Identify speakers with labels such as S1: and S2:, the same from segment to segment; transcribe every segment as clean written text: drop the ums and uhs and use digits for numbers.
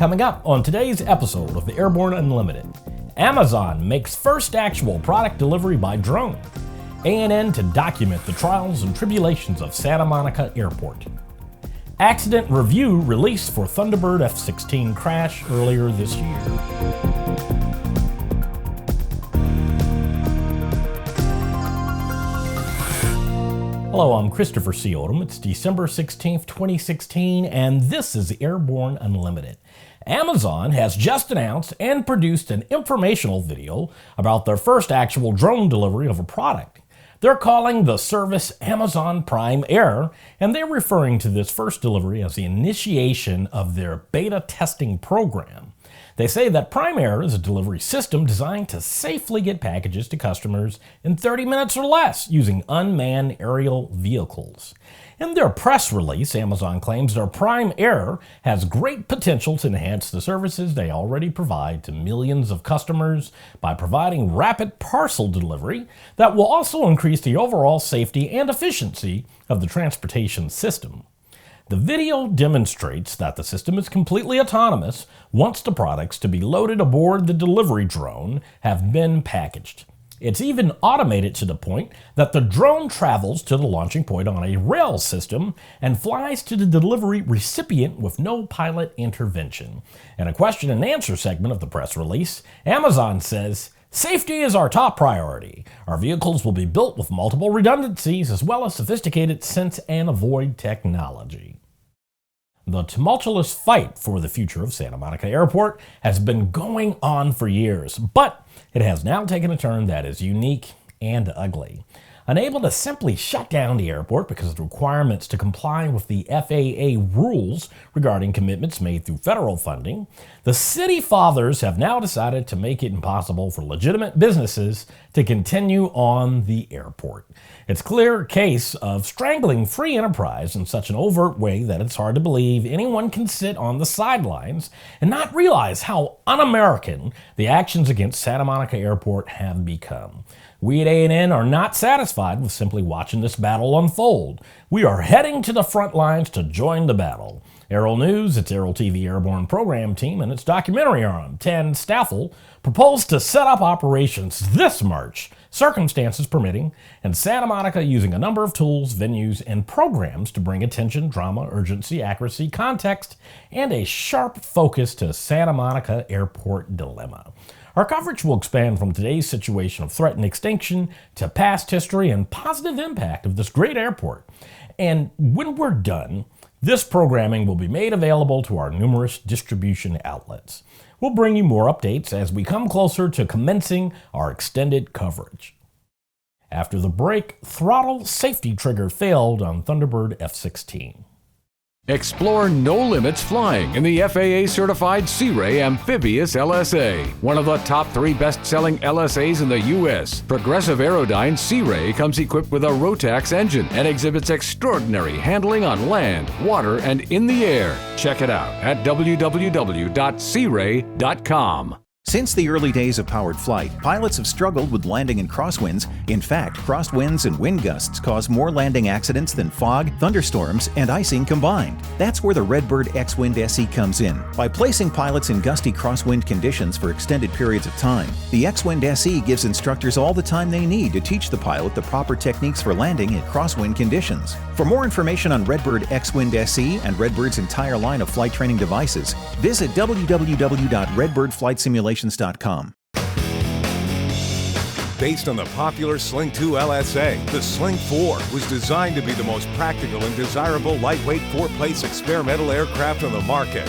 S1: Coming up on today's episode of Airborne Unlimited, Amazon makes first actual product delivery by drone. ANN to document the trials and tribulations of Santa Monica Airport. Accident review released for Thunderbird F-16 crash earlier this year. Hello, I'm Christopher C. Odom. It's December 16th, 2016, and this is Airborne Unlimited. Amazon has just announced and produced an informational video about their first actual drone delivery of a product. They're calling the service Amazon Prime Air, and they're referring to this first delivery as the initiation of their beta testing program. They say that Prime Air is a delivery system designed to safely get packages to customers in 30 minutes or less using unmanned aerial vehicles. In their press release, Amazon claims their Prime Air has great potential to enhance the services they already provide to millions of customers by providing rapid parcel delivery that will also increase the overall safety and efficiency of the transportation system. The video demonstrates that the system is completely autonomous once the products to be loaded aboard the delivery drone have been packaged. It's even automated to the point that the drone travels to the launching point on a rail system and flies to the delivery recipient with no pilot intervention. In a question and answer segment of the press release, Amazon says, "Safety is our top priority. Our vehicles will be built with multiple redundancies as well as sophisticated sense and avoid technology." The tumultuous fight for the future of Santa Monica Airport has been going on for years, but it has now taken a turn that is unique and ugly. Unable to simply shut down the airport because of the requirements to comply with the FAA rules regarding commitments made through federal funding, the city fathers have now decided to make it impossible for legitimate businesses to continue on the airport. It's a clear case of strangling free enterprise in such an overt way that it's hard to believe anyone can sit on the sidelines and not realize how un-American the actions against Santa Monica Airport have become. We at ANN are not satisfied with simply watching this battle unfold. We are heading to the front lines to join the battle. Aero-News, its Aero-TV Airborne program team, and its documentary arm, TANSTAAFL, proposed to set up operations this March, circumstances permitting, in Santa Monica using a number of tools, venues, and programs to bring attention, drama, urgency, accuracy, context, and a sharp focus to Santa Monica Airport dilemma. Our coverage will expand from today's situation of threat and extinction to past history and positive impact of this great airport. And when we're done, this programming will be made available to our numerous distribution outlets. We'll bring you more updates as we come closer to commencing our extended coverage. After the break, throttle safety trigger failed on Thunderbird F-16.
S2: Explore no limits flying in the FAA-certified Sea Ray Amphibious LSA, one of the top 3 best-selling LSAs in the U.S. Progressive Aerodyne Sea Ray comes equipped with a Rotax engine and exhibits extraordinary handling on land, water, and in the air. Check it out at www.searay.com.
S3: Since the early days of powered flight, pilots have struggled with landing in crosswinds. In fact, crosswinds and wind gusts cause more landing accidents than fog, thunderstorms, and icing combined. That's where the Redbird X-Wind SE comes in. By placing pilots in gusty crosswind conditions for extended periods of time, the X-Wind SE gives instructors all the time they need to teach the pilot the proper techniques for landing in crosswind conditions. For more information on Redbird X-Wind SE and Redbird's entire line of flight training devices, visit www.redbirdflightsimulations.com.
S4: Based on the popular Sling 2 LSA, the Sling 4 was designed to be the most practical and desirable lightweight 4-place experimental aircraft on the market.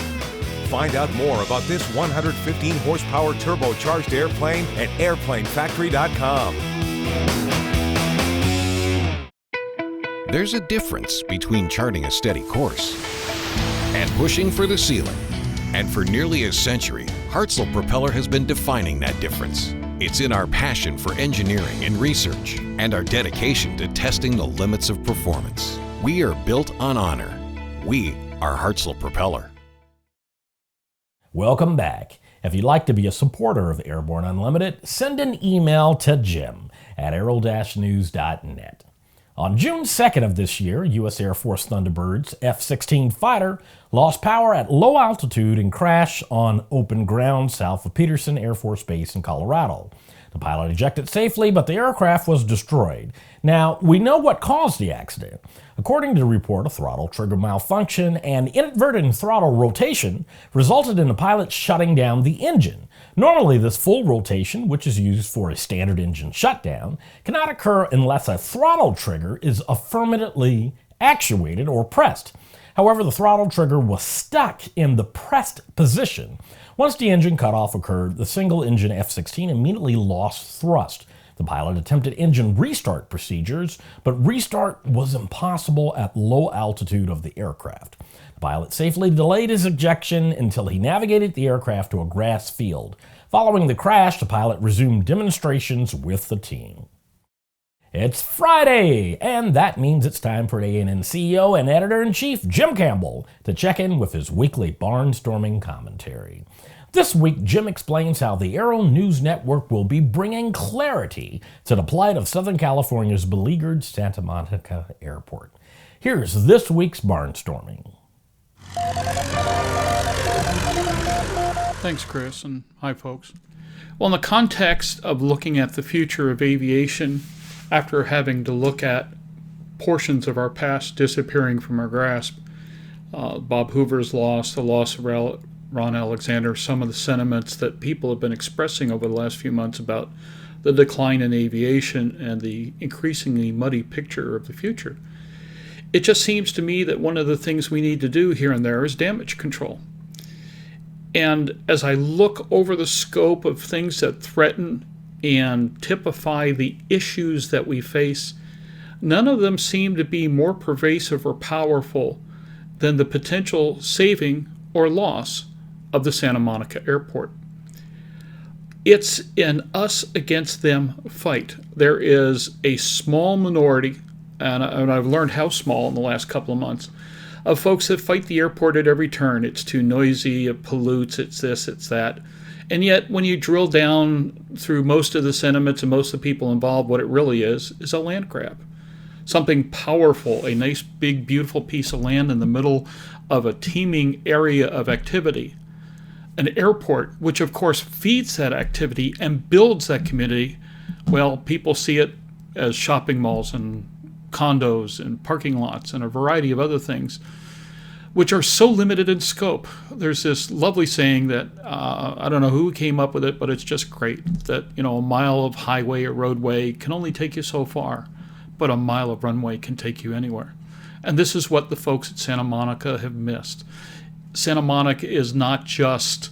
S4: Find out more about this 115 horsepower turbocharged airplane at airplanefactory.com.
S5: There's a difference between charting a steady course and pushing for the ceiling. And for nearly a century, Hartzell Propeller has been defining that difference. It's in our passion for engineering and research and our dedication to testing the limits of performance. We are built on honor. We are Hartzell Propeller.
S1: Welcome back. If you'd like to be a supporter of Airborne Unlimited, send an email to Jim at aero-news.net. On June 2nd of this year, U.S. Air Force Thunderbird's F-16 fighter lost power at low altitude and crashed on open ground south of Peterson Air Force Base in Colorado. The pilot ejected safely, but the aircraft was destroyed. Now, we know what caused the accident. According to the report, a throttle trigger malfunction and inadvertent throttle rotation resulted in the pilot shutting down the engine. Normally, this full rotation, which is used for a standard engine shutdown, cannot occur unless a throttle trigger is affirmatively actuated or pressed. However, the throttle trigger was stuck in the pressed position. Once the engine cutoff occurred, the single-engine F-16 immediately lost thrust. The pilot attempted engine restart procedures, but restart was impossible at low altitude of the aircraft. The pilot safely delayed his ejection until he navigated the aircraft to a grass field. Following the crash, the pilot resumed demonstrations with the team. It's Friday, and that means it's time for ANN CEO and Editor-in-Chief Jim Campbell to check in with his weekly barnstorming commentary. This week, Jim explains how the Aero-News network will be bringing clarity to the plight of Southern California's beleaguered Santa Monica Airport. Here's this week's barnstorming.
S6: Thanks, Chris, and hi, folks. Well, in the context of looking at the future of aviation, after having to look at portions of our past disappearing from our grasp, Bob Hoover's loss, the loss of Ron Alexander, some of the sentiments that people have been expressing over the last few months about the decline in aviation and the increasingly muddy picture of the future. It just seems to me that one of the things we need to do here and there is damage control. And as I look over the scope of things that threaten and typify the issues that we face, none of them seem to be more pervasive or powerful than the potential saving or loss of the Santa Monica Airport. It's an us against them fight. There is a small minority, and I've learned how small in the last couple of months, of folks that fight the airport at every turn. It's too noisy, it pollutes, it's this, it's that. And yet, when you drill down through most of the sentiments and most of the people involved, what it really is a land grab. Something powerful, a nice, big, beautiful piece of land in the middle of a teeming area of activity. An airport, which of course feeds that activity and builds that community, well, people see it as shopping malls and condos and parking lots and a variety of other things, which are so limited in scope. There's this lovely saying that, I don't know who came up with it, but it's just great, that, a mile of highway or roadway can only take you so far, but a mile of runway can take you anywhere. And this is what the folks at Santa Monica have missed. Santa Monica is not just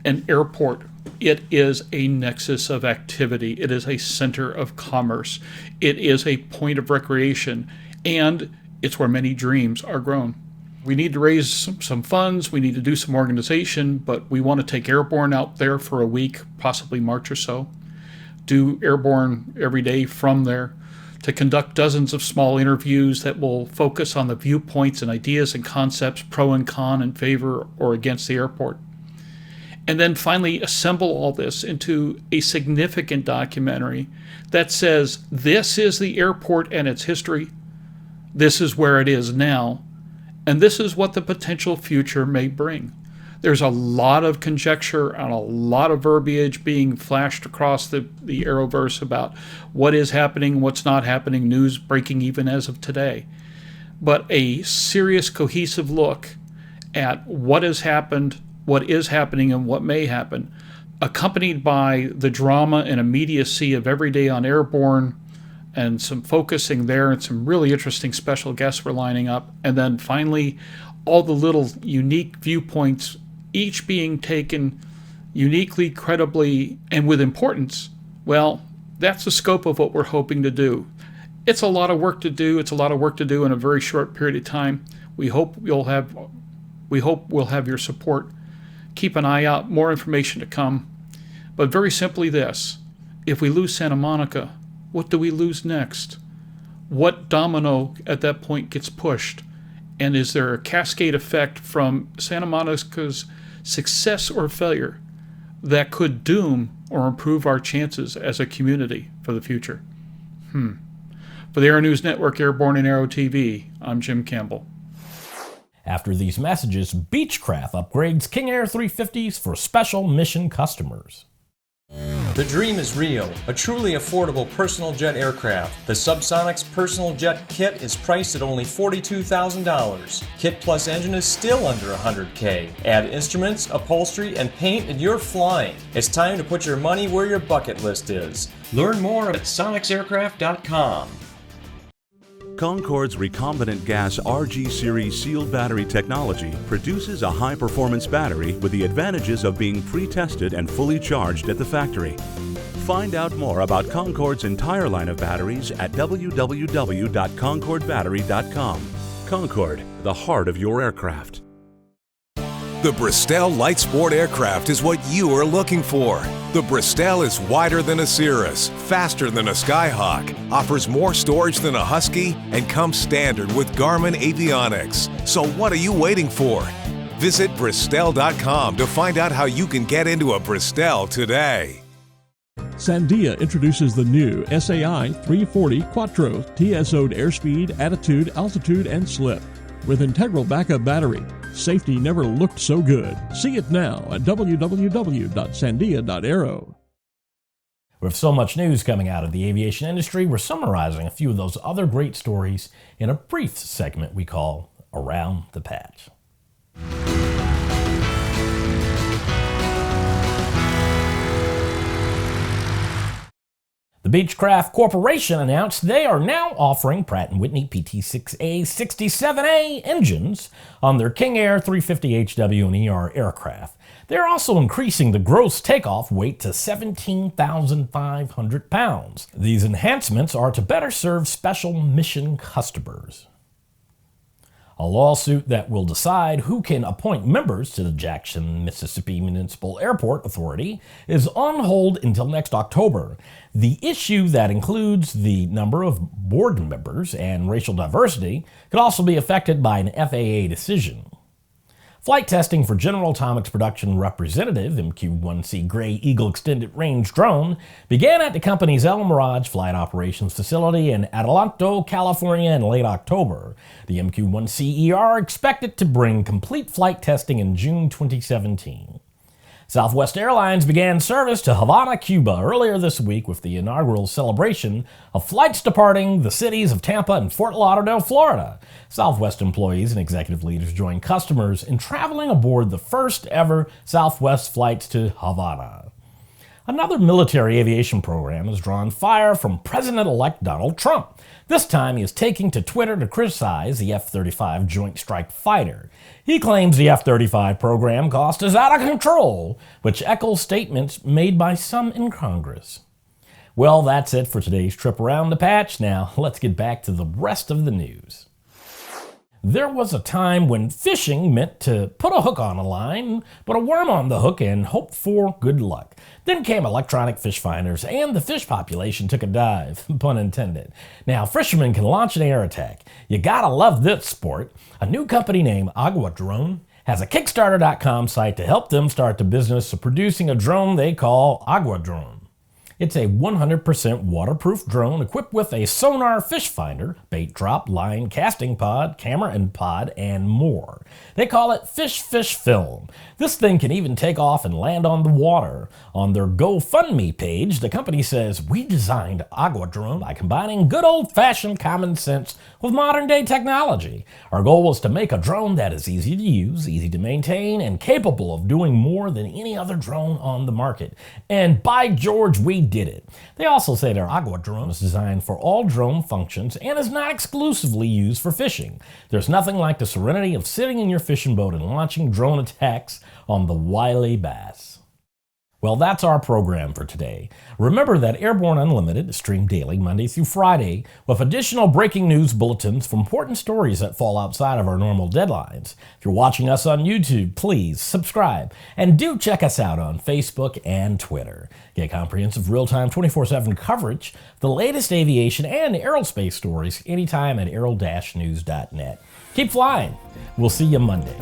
S6: an airport. It is a nexus of activity. It is a center of commerce. It is a point of recreation, and it's where many dreams are grown. We need to raise some funds. We need to do some organization, but we want to take Airborne out there for a week, possibly March or so, do Airborne every day from there, to conduct dozens of small interviews that will focus on the viewpoints and ideas and concepts, pro and con, in favor or against the airport. And then finally assemble all this into a significant documentary that says, this is the airport and its history, this is where it is now, and this is what the potential future may bring. There's a lot of conjecture and a lot of verbiage being flashed across the Aeroverse about what is happening, what's not happening, news breaking even as of today. But a serious, cohesive look at what has happened, what is happening, and what may happen, accompanied by the drama and immediacy of every day on Airborne, and some focusing there, and some really interesting special guests we're lining up. And then finally, all the little unique viewpoints, each being taken uniquely, credibly, and with importance. Well, that's the scope of what we're hoping to do. It's a lot of work to do. It's a lot of work to do in a very short period of time. We hope we'll have your support. Keep an eye out, more information to come. But very simply this, if we lose Santa Monica, what do we lose next? What domino at that point gets pushed? And is there a cascade effect from Santa Monica's success or failure that could doom or improve our chances as a community for the future? For the Aero-News Network, Airborne, and Aero-TV, I'm Jim Campbell.
S1: After these messages, Beechcraft upgrades King Air 350s for special mission customers.
S7: The dream is real, a truly affordable personal jet aircraft. The Subsonics Personal Jet Kit is priced at only $42,000. Kit plus engine is still under $100K. Add instruments, upholstery, and paint and you're flying. It's time to put your money where your bucket list is. Learn more at sonicsaircraft.com.
S8: Concorde's recombinant gas RG series sealed battery technology produces a high-performance battery with the advantages of being pre-tested and fully charged at the factory. Find out more about Concorde's entire line of batteries at www.concordebattery.com. Concorde, the heart of your aircraft.
S4: The Bristol Light Sport aircraft is what you are looking for. The Bristol is wider than a Cirrus, faster than a Skyhawk, offers more storage than a Husky, and comes standard with Garmin avionics. So what are you waiting for? Visit Bristol.com to find out how you can get into a Bristol today.
S9: Sandia introduces the new SAI 340 Quattro TSO'd airspeed, attitude, altitude, and slip. With integral backup battery, safety never looked so good. See it now at www.sandia.aero.
S1: With so much news coming out of the aviation industry, we're summarizing a few of those other great stories in a brief segment we call Around the Patch. The Beechcraft Corporation announced they are now offering Pratt & Whitney PT6A 67A engines on their King Air 350HW and ER aircraft. They're also increasing the gross takeoff weight to 17,500 pounds. These enhancements are to better serve special mission customers. A lawsuit that will decide who can appoint members to the Jackson, Mississippi Municipal Airport Authority is on hold until next October. The issue that includes the number of board members and racial diversity could also be affected by an FAA decision. Flight testing for General Atomics Production Representative MQ-1C Gray Eagle Extended Range Drone began at the company's El Mirage Flight Operations Facility in Adelanto, California in late October. The MQ-1C ER expected to bring complete flight testing in June 2017. Southwest Airlines began service to Havana, Cuba earlier this week with the inaugural celebration of flights departing the cities of Tampa and Fort Lauderdale, Florida. Southwest employees and executive leaders joined customers in traveling aboard the first ever Southwest flights to Havana. Another military aviation program has drawn fire from President-elect Donald Trump. This time he is taking to Twitter to criticize the F-35 Joint Strike Fighter. He claims the F-35 program cost is out of control, which echoes statements made by some in Congress. Well, that's it for today's trip around the patch. Now, let's get back to the rest of the news. There was a time when fishing meant to put a hook on a line, put a worm on the hook, and hope for good luck. Then came electronic fish finders, and the fish population took a dive, pun intended. Now, fishermen can launch an air attack. You gotta love this sport. A new company named Agua Drone has a Kickstarter.com site to help them start the business of producing a drone they call Agua Drone. It's a 100% waterproof drone equipped with a sonar fish finder, bait drop, line, casting pod, camera and pod, and more. They call it Fish Film. This thing can even take off and land on the water. On their GoFundMe page, the company says, "We designed Agua Drone by combining good old-fashioned common sense with modern-day technology. Our goal was to make a drone that is easy to use, easy to maintain, and capable of doing more than any other drone on the market. And by George, we did it." They also say their Agua Drone is designed for all drone functions and is not exclusively used for fishing. There's nothing like the serenity of sitting in your fishing boat and launching drone attacks on the wily bass. Well, that's our program for today. Remember that Airborne Unlimited is streamed daily, Monday through Friday, with additional breaking news bulletins from important stories that fall outside of our normal deadlines. If you're watching us on YouTube, please subscribe. And do check us out on Facebook and Twitter. Get comprehensive real-time 24/7 coverage of the latest aviation and aerospace stories anytime at aero-news.net. Keep flying. We'll see you Monday.